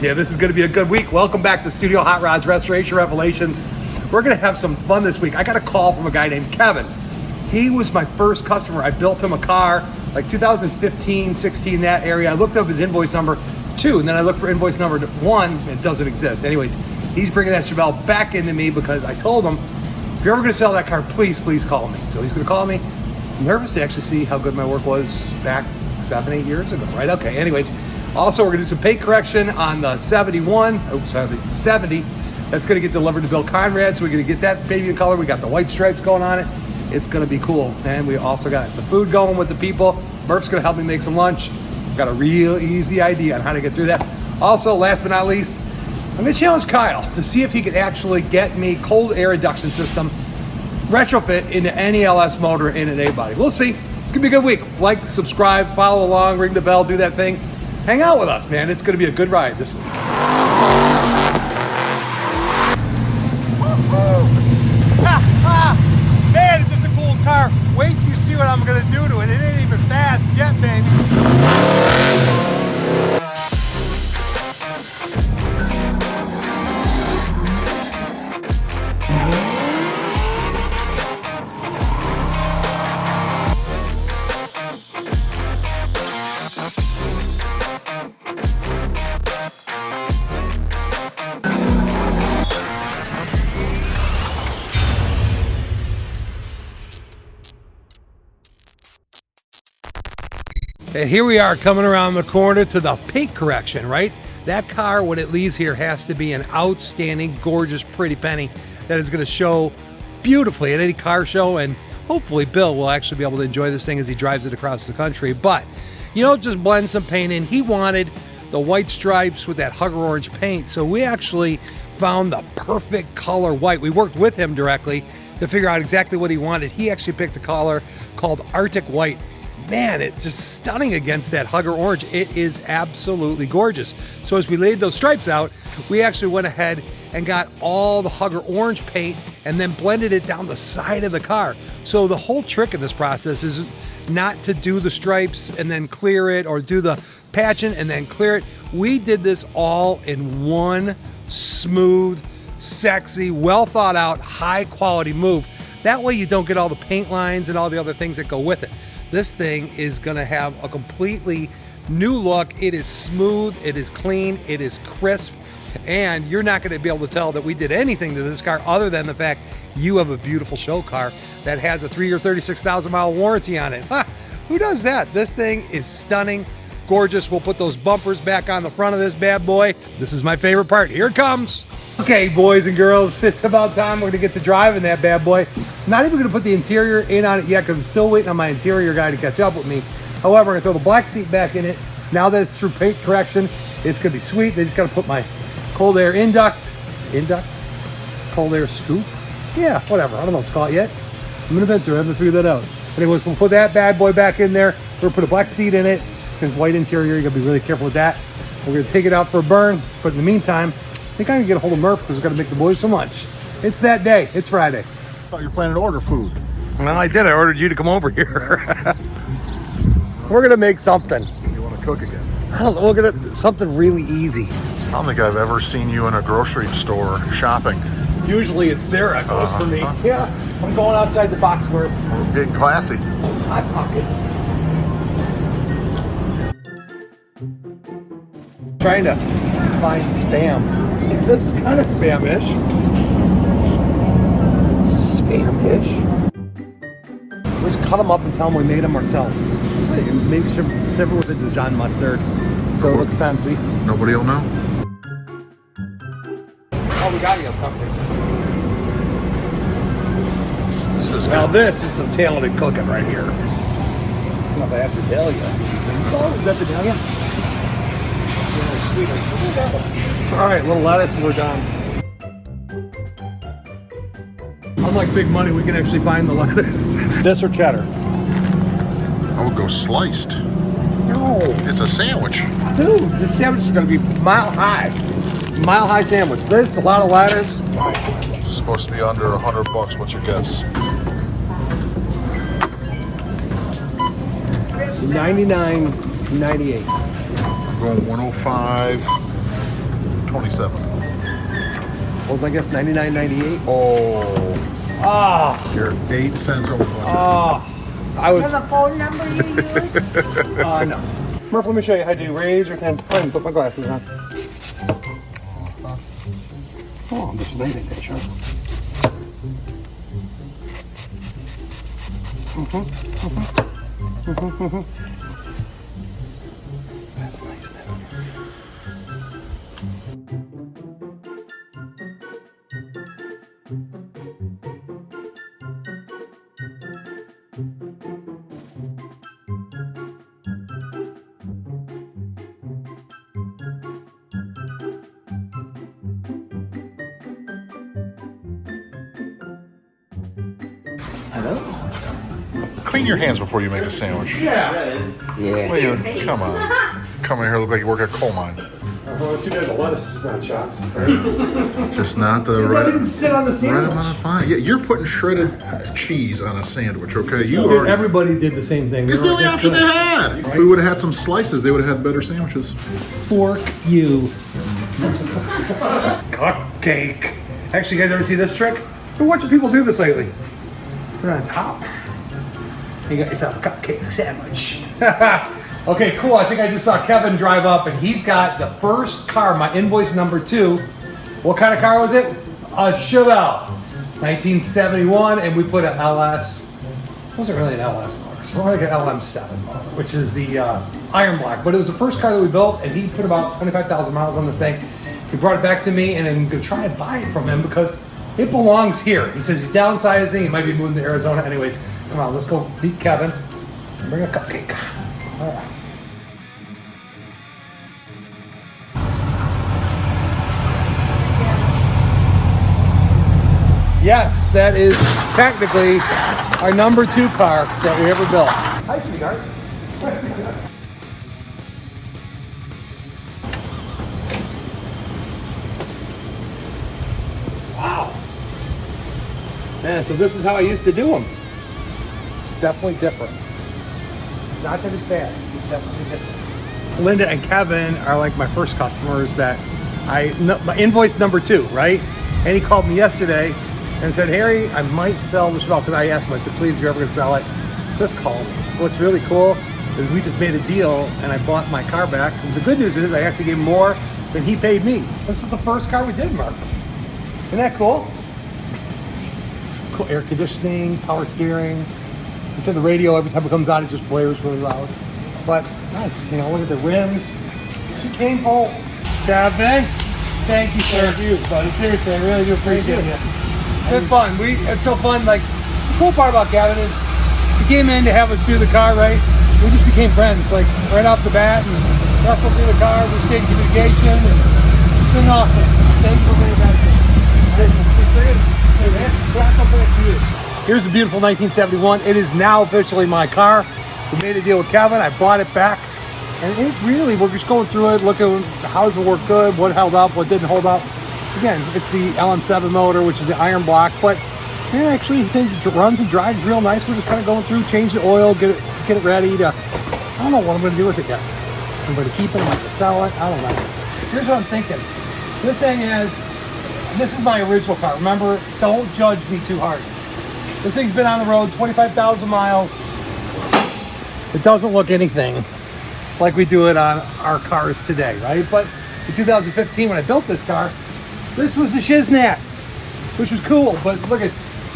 Yeah, this is going to be a good week. Welcome back to Studio Hot Rods Restoration Revelations. We're going to have some fun this week. I got a call from a guy named Kevin. He was my first customer. I built him a car like 2015, 16, that area. I looked up his invoice number 2, and then I looked for invoice number 1. It doesn't exist. Anyways, he's bringing that Chevelle back into me because I told him, if you're ever going to sell that car, please call me. So he's going to call me. I'm nervous to actually see how good my work was back 7, 8 years ago, right? Okay, anyways. Also, we're going to do some paint correction on the 70. That's going to get delivered to Bill Conrad, so we're going to get that baby in color. We got the white stripes going on it. It's going to be cool. And we also got the food going with the people. Murph's going to help me make some lunch. Got a real easy idea on how to get through that. Also, last but not least, I'm going to challenge Kyle to see if he could actually get me cold air induction system retrofit into any LS motor in an A-body. We'll see. It's going to be a good week. Like, subscribe, follow along, ring the bell, do that thing. Hang out with us, man. It's going to be a good ride this week. Man, it's just a cool car. Wait till you see what I'm going to do to it. It ain't even fast yet, baby. And here we are coming around the corner to the paint correction, right? That car, when it leaves here, has to be an outstanding, gorgeous, pretty penny that is going to show beautifully at any car show. And hopefully Bill will actually be able to enjoy this thing as he drives it across the country. But you don't just blend some paint in. He wanted the white stripes with that hugger orange paint. So we actually found the perfect color white. We worked with him directly to figure out exactly what he wanted. He actually picked a color called Arctic White. Man, it's just stunning against that hugger orange. It is absolutely gorgeous. So as we laid those stripes out, we actually went ahead and got all the hugger orange paint and then blended it down the side of the car. So the whole trick in this process is not to do the stripes and then clear it, or do the patching and then clear it. We did this all in one smooth, sexy, well thought out, high quality move. That way you don't get all the paint lines and all the other things that go with it. This thing is gonna have a completely new look. It is smooth, it is clean, it is crisp, and you're not gonna be able to tell that we did anything to this car other than the fact you have a beautiful show car that has a 3-year, 36,000 mile warranty on it. Ha! Who does that? This thing is stunning, gorgeous. We'll put those bumpers back on the front of this bad boy. This is my favorite part. Here it comes. Okay, boys and girls, it's about time we're gonna get to driving that bad boy. Not even gonna put the interior in on it yet because I'm still waiting on my interior guy to catch up with me. However, I'm gonna throw the black seat back in it. Now that it's through paint correction, it's gonna be sweet. They just gotta put my cold air cold air scoop? Yeah, whatever, I don't know what to call it yet. I'm an inventor, I haven't figured that out. Anyways, we'll put that bad boy back in there. We're gonna put a black seat in it, and white interior, you gotta be really careful with that. We're gonna take it out for a burn, but in the meantime, I think I'm gonna get a hold of Murph because we're gonna make the boys some lunch. It's that day, it's Friday. I thought you were planning to order food. Well, I did, I ordered you to come over here. We're gonna make something. You want to cook again? I don't know, we're gonna, something really easy. I don't think I've ever seen you in a grocery store shopping. Usually it's Sarah goes for me. Yeah, I'm going outside the box worth. We're getting classy. Hot pockets. Trying to find spam. This is kind of spam-ish. This is spam-ish. We just cut them up and tell them we made them ourselves. Maybe serve it with a Dijon mustard, so it looks fancy. Nobody will know. Oh, we got you a cupcake. This is Now good. this is some talented cooking right here. I don't know if I have to tell you. Oh, is that Vidalia? All right, a little lettuce and we're done. Unlike Big Money, we can actually find the lettuce. This or cheddar? I would go sliced. No. It's a sandwich. Dude, this sandwich is gonna be mile high. Mile high sandwich. This, a lot of lettuce. It's supposed to be under $100. What's your guess? 99.98. I'm going 105. 27. Well, I guess 99.98. Oh, Ah, you're 8 cents over budget. I was. Have a phone number you use? No. Murph, let me show you how to do raise or can I put my glasses on. Oh, there's light in there, sure. That's nice. Clean your hands before you make a sandwich. Yeah. Well, come on. Come in here, look like you work at a coal mine. Well, too bad the lettuce is not chopped. Just not the It right, doesn't sit on the right sandwich. amount of fine. Yeah, you're putting shredded cheese on a sandwich, okay? You Dude, already. everybody did the same thing. It's the only option they had. If we would have had some slices, they would have had better sandwiches. Fork you. Cupcake. Actually, you guys ever see this trick? Been watching people do this lately. Put it on top. You got yourself a cupcake sandwich. Okay, cool. I think I just saw Kevin drive up and he's got the first car, my invoice number 2. What kind of car was it? A Chevelle. 1971, and we put an LS. It wasn't really an LS motor. It's more like an LM7 motor, which is the iron block. But it was the first car that we built, and he put about 25,000 miles on this thing. He brought it back to me, and I'm going to try and buy it from him because it belongs here. He says he's downsizing. He might be moving to Arizona. Anyways, come on, let's go meet Kevin and bring a cupcake. All right. Yes, that is technically our number 2 car that we ever built. Hi, sweetheart. Wow. Man, so this is how I used to do them. It's definitely different. It's not that it's bad, it's just definitely different. Linda and Kevin are like my first customers that my invoice number 2, right? And he called me yesterday and said, Harry, I might sell the Chevelle, because I asked him, I said, please, if you're ever gonna sell it, just call me. What's really cool is we just made a deal and I bought my car back. And the good news is I actually gave him more than he paid me. This is the first car we did, Mark. Isn't that cool? Cool air conditioning, power steering. He said the radio, every time it comes on, it just blares really loud. But nice, you know, look at the rims. She came home. Kevin, thank you, sir. Thank you, buddy. Seriously, I really do appreciate it. It's fun. It's so fun. Like, the cool part about Gavin is he came in to have us do the car, right? We just became friends, like right off the bat, and wrestled through the car. We stayed in communication, and it's been awesome. Thank you for bringing that to. Here's the beautiful 1971. It is now officially my car. We made a deal with Kevin. I bought it back, and it really, we're just going through it, looking how does it work good, what held up, what didn't hold up. Again, it's the LM7 motor, which is the iron block, but it actually it runs and drives real nice. We're just kind of going through, change the oil, get it ready to, I don't know what I'm going to do with it yet. I'm going to keep it, I'm going to sell it, I don't know. Here's what I'm thinking. This thing this is my original car. Remember, don't judge me too hard. This thing's been on the road 25,000 miles. It doesn't look anything like we do it on our cars today, right? But in 2015, when I built this car, this was the Shiznat, which was cool. But look at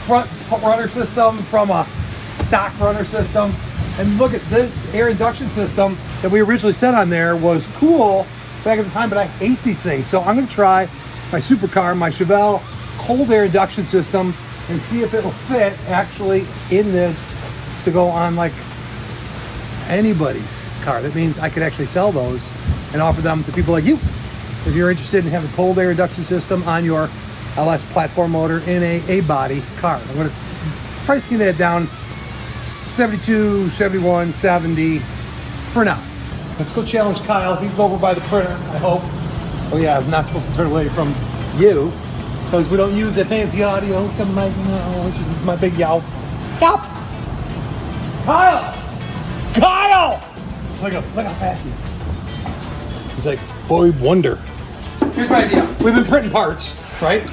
front runner system from a stock runner system. And look at this air induction system that we originally set on there was cool back at the time, but I hate these things. So I'm gonna try my supercar, my Chevelle cold air induction system, and see if it'll fit actually in this to go on like anybody's car. That means I could actually sell those and offer them to people like you. If you're interested in having a cold air induction system on your LS platform motor in a body car. I'm gonna pricing that down 72, 71, 70 for now. Let's go challenge Kyle. He's over by the printer, I hope. Oh yeah, I'm not supposed to turn away from you because we don't use that fancy audio. Come like, no, this is my big yow. Stop! Kyle! Kyle! Look how fast he is. He's like boy wonder. here's my idea. We've been printing parts, right?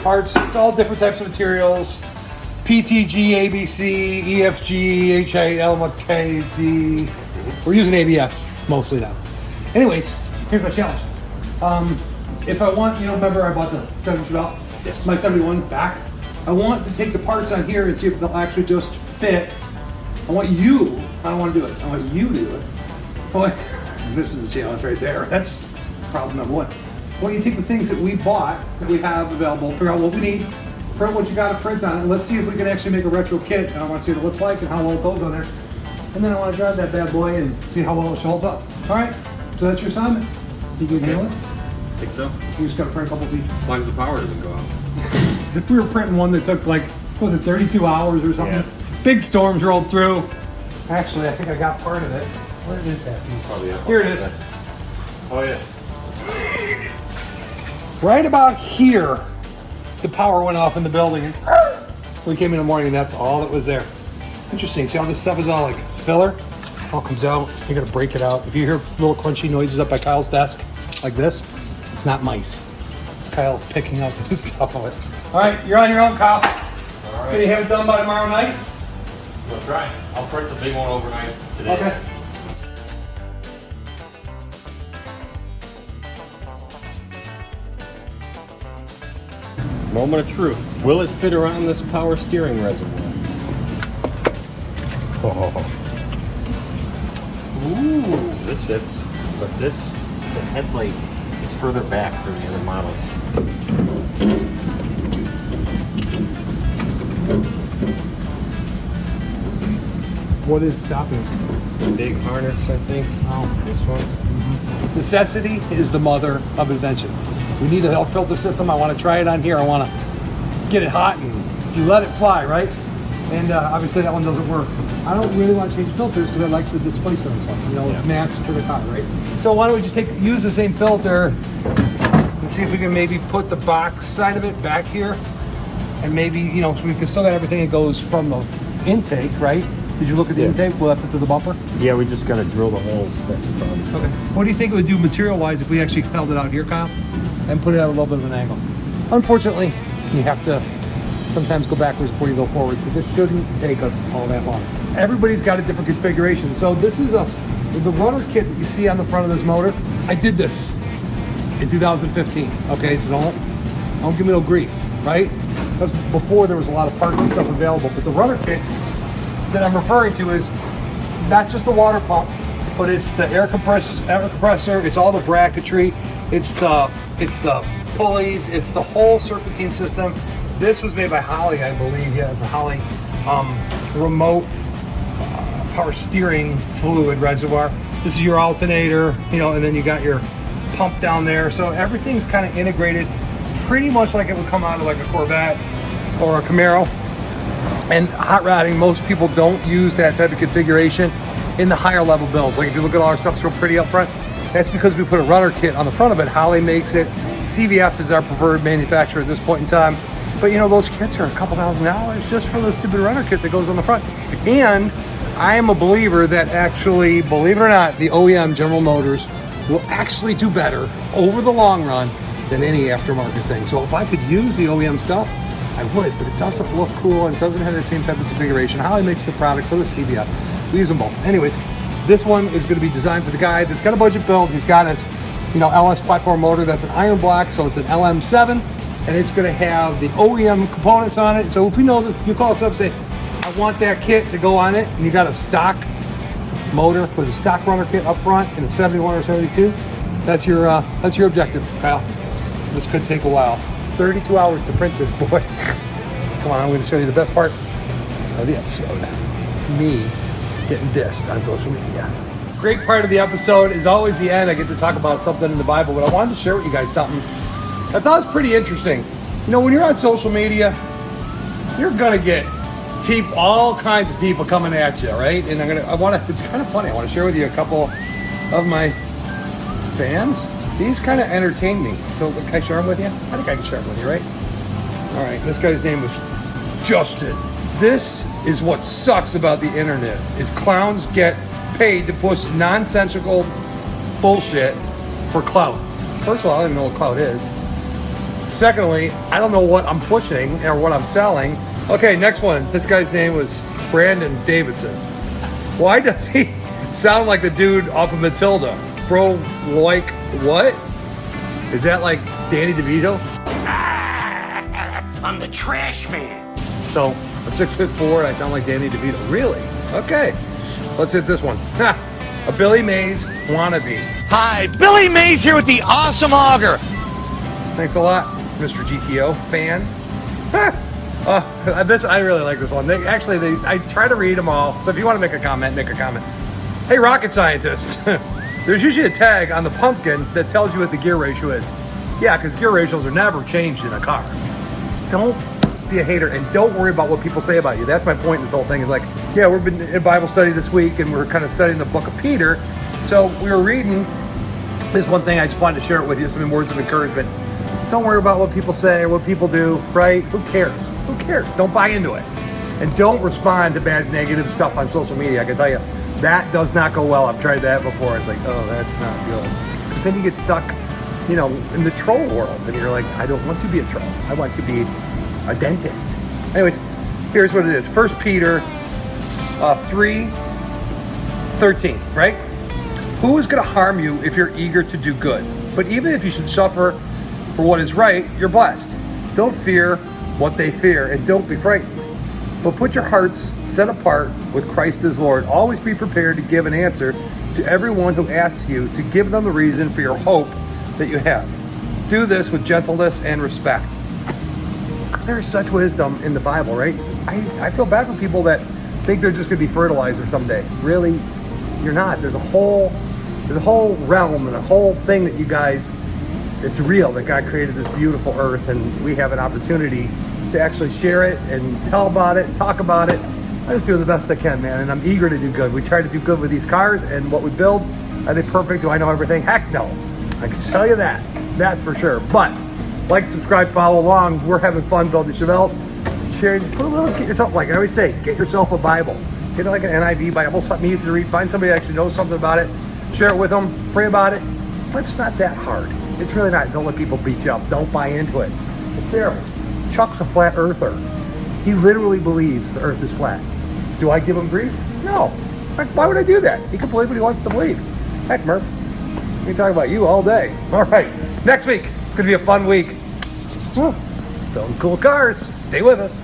Parts, it's all different types of materials. PTG, ABC, EFG, HILMKZ. We're using ABS mostly now. Anyways, here's my challenge. If I want, remember I bought the 70 Chevelle? Yes. My 71 back. I want to take the parts on here and see if they'll actually just fit. I don't want to do it. I want you to do it. Well, this is the challenge right there. That's problem number one. Well, you take the things that we bought, that we have available, figure out what we need, print what you got to print on it, and let's see if we can actually make a retro kit. And I want to see what it looks like and how well it goes on there. And then I want to drive that bad boy and see how well it holds up. All right, so that's your assignment. You can handle it? I think so. You just got to print a couple pieces. As long as the power doesn't go out. We were printing one that took like, what was it, 32 hours or something? Yeah. Big storms rolled through. Actually, I think I got part of it. Where is that piece? Probably up. Here it is. Oh yeah. Right about here, the power went off in the building. We came in the morning and that's all that was there. Interesting. See how this stuff is all like filler? All comes out. You gotta break it out. If you hear little crunchy noises up by Kyle's desk, like this, it's not mice. It's Kyle picking up the stuff of it. All right, you're on your own, Kyle. All Can you right. have it done by tomorrow night? We'll try. I'll print the big one overnight today. Okay. Moment of truth. Will it fit around this power steering reservoir? Oh. Ooh. So this fits, but the headlight is further back than the other models. What is stopping? Big harness, I think. Oh, this one. Necessity is the mother of invention. We need a filter system. I want to try it on here. I want to get it hot and you let it fly, right? And obviously that one doesn't work. I don't really want to change filters because I like the displacement of this one. It's matched to the car, right? So why don't we just use the same filter and see if we can maybe put the box side of it back here, and maybe so we can still got everything that goes from the intake, right? Did you look at the intake? We'll have to do the bumper. Yeah, we just gotta drill the holes. That's the problem. Okay. What do you think it would do material-wise if we actually held it out here, Kyle, and put it at a little bit of an angle? Unfortunately, you have to sometimes go backwards before you go forward, but this shouldn't take us all that long. Everybody's got a different configuration. So this is the runner kit that you see on the front of this motor. I did this in 2015. Okay, so don't give me no grief, right? That's before there was a lot of parts and stuff available. But the runner kit that I'm referring to is not just the water pump, but it's the air compressor, it's all the bracketry, it's the pulleys, it's the whole serpentine system. This was made by Holley, I believe. Yeah, it's a Holley remote power steering fluid reservoir. This is your alternator, and then you got your pump down there. So everything's kind of integrated pretty much like it would come out of like a Corvette or a Camaro. And hot rodding, most people don't use that type of configuration in the higher level builds. Like if you look at all our stuff, it's real pretty up front. That's because we put a runner kit on the front of it. Holley makes it. CVF is our preferred manufacturer at this point in time. But those kits are a couple $1,000 just for the stupid runner kit that goes on the front. And I am a believer that actually, believe it or not, the OEM General Motors will actually do better over the long run than any aftermarket thing. So if I could use the OEM stuff, I would, but it doesn't look cool and it doesn't have the same type of configuration. Holley makes good products, so does CVF. We use them both. Anyways, this one is going to be designed for the guy that's got a budget build. He's got his, LS platform motor. That's an iron block, so it's an LM7, and it's going to have the OEM components on it. So if we know that you call us up and say, I want that kit to go on it, and you got a stock motor with a stock runner kit up front in a 71 or 72, that's your objective, Kyle. This could take a while. 32 hours to print this boy. Come on, I'm going to show you the best part of the episode. Me getting dissed on social media. Great part of the episode is always the end. I get to talk about something in the Bible, but I wanted to share with you guys something I thought was pretty interesting. When you're on social media, you're gonna get all kinds of people coming at you, right? And it's kind of funny. I want to share with you a couple of my fans. These kind of entertain me. So can I share them with you? I think I can share them with you, right? All right, this guy's name was Justin. This is what sucks about the internet, is clowns get paid to push nonsensical bullshit for clout. First of all, I don't even know what clout is. Secondly, I don't know what I'm pushing or what I'm selling. Okay, next one. This guy's name was Brandon Davidson. Why does he sound like the dude off of Matilda? Bro, like what? Is that like Danny DeVito? I'm the trash man. So I'm 6'4" and I sound like Danny DeVito. Really? Okay. Let's hit this one. A Billy Mays wannabe. Hi, Billy Mays here with the awesome auger. Thanks a lot, Mr. GTO fan. I really like this one. I try to read them all. So if you want to make a comment, make a comment. Hey, rocket scientist. There's usually a tag on the pumpkin that tells you what the gear ratio is. Yeah, because gear ratios are never changed in a car. Don't be a hater and don't worry about what people say about you. That's my point in this whole thing. Is like, yeah, we've been in Bible study this week and we're kind of studying the book of Peter. So we were reading this one thing. I just wanted to share it with you, some words of encouragement. Don't worry about what people say or what people do, right? Who cares? Who cares? Don't buy into it. And don't respond to bad, negative stuff on social media. I can tell you, that does not go well. I've tried that before. It's like, oh, that's not good. Because then you get stuck, in the troll world. And you're like, I don't want to be a troll. I want to be a dentist. Anyways, here's what it is. 1 Peter 3:13, right? Who is going to harm you if you're eager to do good? But even if you should suffer for what is right, you're blessed. Don't fear what they fear, and don't be frightened. But put your hearts set apart with Christ as Lord. Always be prepared to give an answer to everyone who asks you, to give them the reason for your hope that you have. Do this with gentleness and respect. There is such wisdom in the Bible, right? I feel bad for people that think they're just going to be fertilizer someday. Really, you're not. There's a whole realm and a whole thing that you guys, it's real, that God created this beautiful earth, and we have an opportunity to actually share it and tell about it, talk about it. I just do the best I can, man, and I'm eager to do good. We try to do good with these cars and what we build. Are they perfect? Do I know everything? Heck no. I can tell you that. That's for sure. But like, subscribe, follow along. We're having fun building Chevelles. Share, get yourself, like I always say, get yourself a Bible. Get like an NIV Bible, something easy to read. Find somebody that actually knows something about it. Share it with them. Pray about it. Life's not that hard. It's really not. Don't let people beat you up. Don't buy into it. It's terrible. Chuck's a flat earther. He literally believes the earth is flat. Do I give him grief? No. Why would I do that? He can believe what he wants to believe. Heck, Murph. We can talk about you all day. All right. Next week, it's going to be a fun week. Building cool cars. Stay with us.